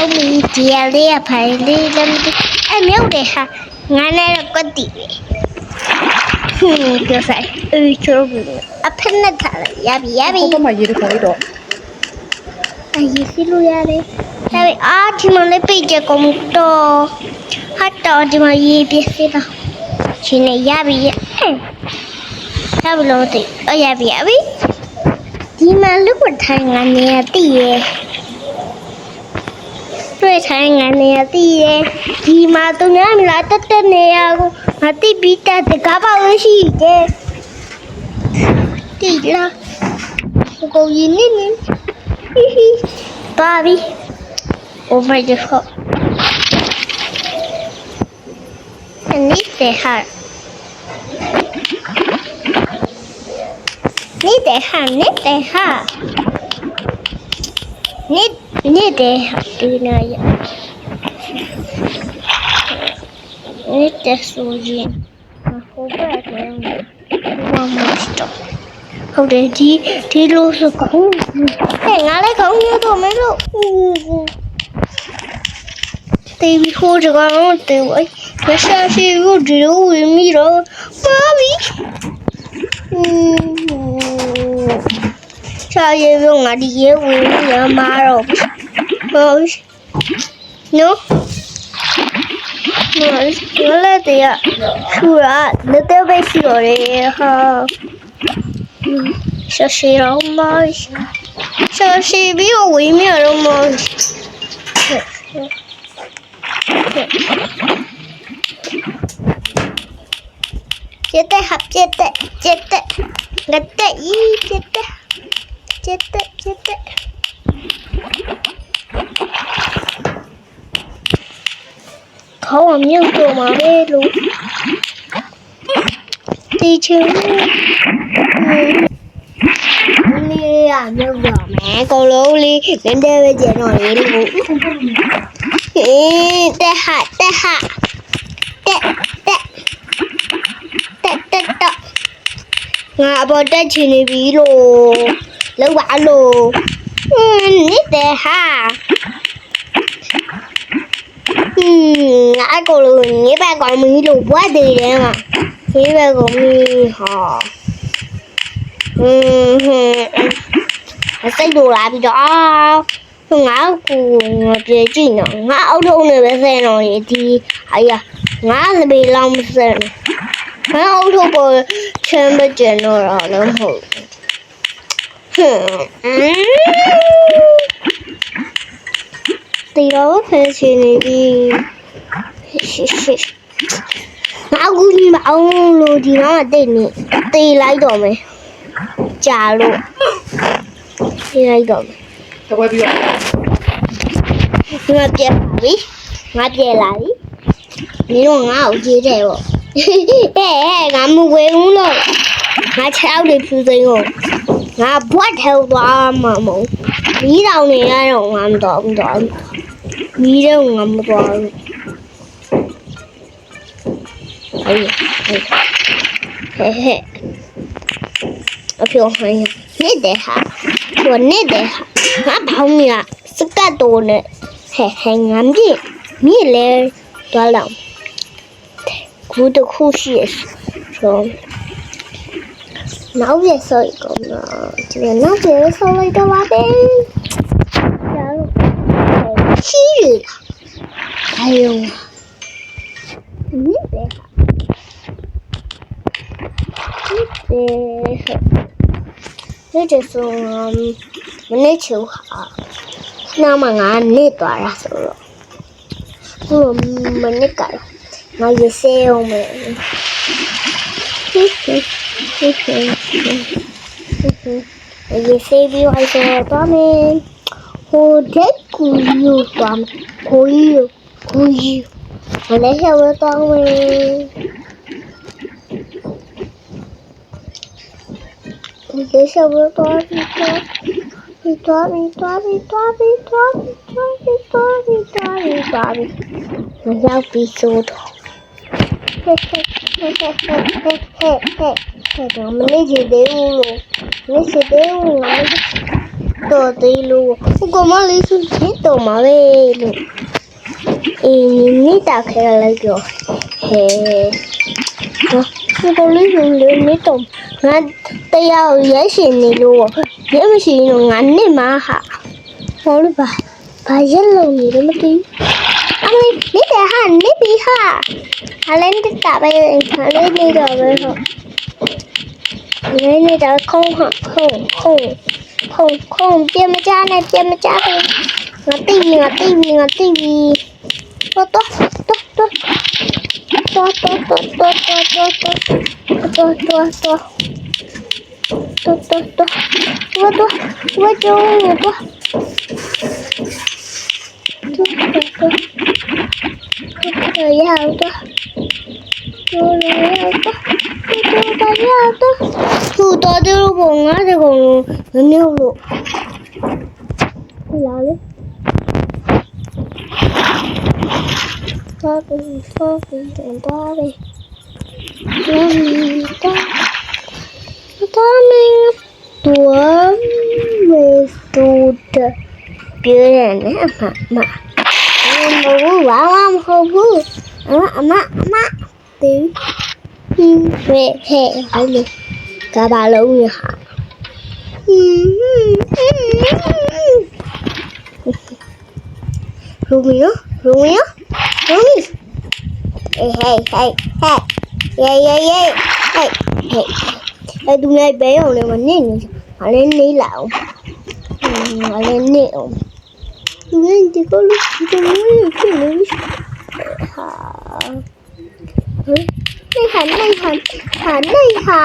ဟုတ်ပြီဒီရလေးကဖိုင်လေးလည်းအဲ့မြုပ်တယ်ဟာငါနဲ့တော့ကွက်တီပဲပြောဆိုင်ချိုးဘူးအဖက်နဲ့ထားရပြီတော့မှရေးတခေါ်လိုက်တော့ရေးစီလို့ရတယ်ဒါပေမဲ့ဒီမှာလည်းပိတ်ကြကုန်တော့ဟာတော့ဒီမှာရေးပြစီတော့ရှင်နေရပြီရပြီလို့သိရပြီဒီမှာလူ့ထိုင်ငါနေရတည်ရဲ့တွေ့ထိုင်ငါနေရတည်ရဲ့ဒီမှာသူများမလားတက်နေရကိုငါတိပြီးတက်တကားပါလို့ရှိတယ်တိလားကိုရင်းနေပါပြီ Oh my god နေတဲ့ဟာနေတဲ့ဟာဒီနာရနေတဲ့ဆိုရင်ဟိုဘက်ကဘာမှမတော့ဟုတ်တယ်ဒီလိုဆိုကောင်းဟဲ့ငါလည်းကောင်းရတော့မလို့တေးပြီးခိုးကြတော့တေးဝိုင်းမရှာရှိဘူးဒီလိုဝင်မိတော့ပါပြီရှာရရုံငါဒီရဲဝင်ရမှာတော့ဟုတ်နော်ငါလည်းတရားဆူရတဲ့ပဲရှိရတယ်ဟာရှာရှိတော့ရှာရှိပြီးဝင်မိတော့မပြတ်တဲ့ငါတက်ဤပြတ်တဲ့ခေါင်းအမြုပ်တော့မှာပဲလို့တီချူနေရမြုပ်တော့မယ်ကိုလုံးလေးနည်းနည်းပဲကျန်တော့လေလို့တက်ငါအပေါ်တက်ချင်နေပြီလို့လောက်ပါလို့နေတဲ့ဟာငါကိုလို့နေပါကောင်မီးလို့ဘွားသေးတယ်မှာနေပါကောင်မီးဟာစိတ်တို့လာပြီးတော့ငါကိုပြေကြည့်နော်ငါအောက်ထုံးနေပဲဆဲနော်ဒီဟာရငါစပေလောင်းမဆဲငါအောက်ထုံးကိုချမ်းမကျင်တော့လည်းမဟုတ်တီရောဖယ်ချင်နေပြီငါကူညီမအောင်လို့ဒီမှာတိတ်နေတေးလိုက်တော့မယ်ကြာလို့တေးလိုက်တော့မယ်တော့ပဲပြီးတော့ဒီမှာပြက်ပါပြီငါပြက်လာပြီနင်တို့ငါ့ကိုကြေးတယ်ပေါ့ငါမဝေဘူးလို့ငါ6တွေဖြူစိမ်းကိုငါဘွတ်ထဲသွားမှာမဟုတ်မီးတောင်နေရတော့ငါမတော်ဘူးတော့မီးတော့ငါမတော်ဘူးအဖေဟိုင်းနေတဲ့ဟာငါဘောင်းမြစကတ်တော်နဲ့ဟဲငါမြည်လဲသွားလောက်ကူတခုရှိရဆိုနောက်ရဆောက်ကောနော်ဒီနောက်ရဆောက်လိုက်တော့ပါတယ်ရှိရအယုံနေတဲ့ဆိုမနေ့ချူဟာနာမငါနေသွားတာဆိုတော့မနေ့ကငါရစေအောင်မယ်ရေစေးပြီးဟိုက်တော့မယ်ဟိုတဲ့ကူယူသွားမယ်ကိုယူမနေ့ကဝတ်တော့မယ်ဒီစဝတ်တော့သွားပြီမရောက်ပြီဆိုတော့တော့မနေကြသေးဘူးလို့နေစတဲ့ဦးငါ တော်သေးလို့ကိုမလေးစုနေတော့မှာပဲလို့အေးနေတာခဲလိုက်တော့ဟဲကိုလေးစုနေတော့ငါတရားရဲရှင်နေလို့ရဲမရှိရင်ငါနေမှာဟာဟောလို့ဘာရက်လုံးနေလဲမသိအမေနေတဲ့ဟာနေပြီဟာအလင်းတက်ပဲအလင်းနေတော့ပဲဟောနေတော့ခုံပြင်မကြနဲ့ပြင်မကြဘူးငါတိပြီတော့သူတော်တယ်ဘောငါတကောင်မမျိုးလို့လာလေတော့တော့တော့ပြေးတယ်နဲ့အမမဟုတ်ဘူးအမတေးဟဲ့ဟိုလေကဘာလုံးရဟာရိုမီဟေးအဲ့သူနဲ့ဘဲအောင်လည်းမနေနေငါလည်းနေလာအောင်ငါလည်းနေအောင်ဒီကလေးဒီလိုဖြစ်နေဟာနေဟာ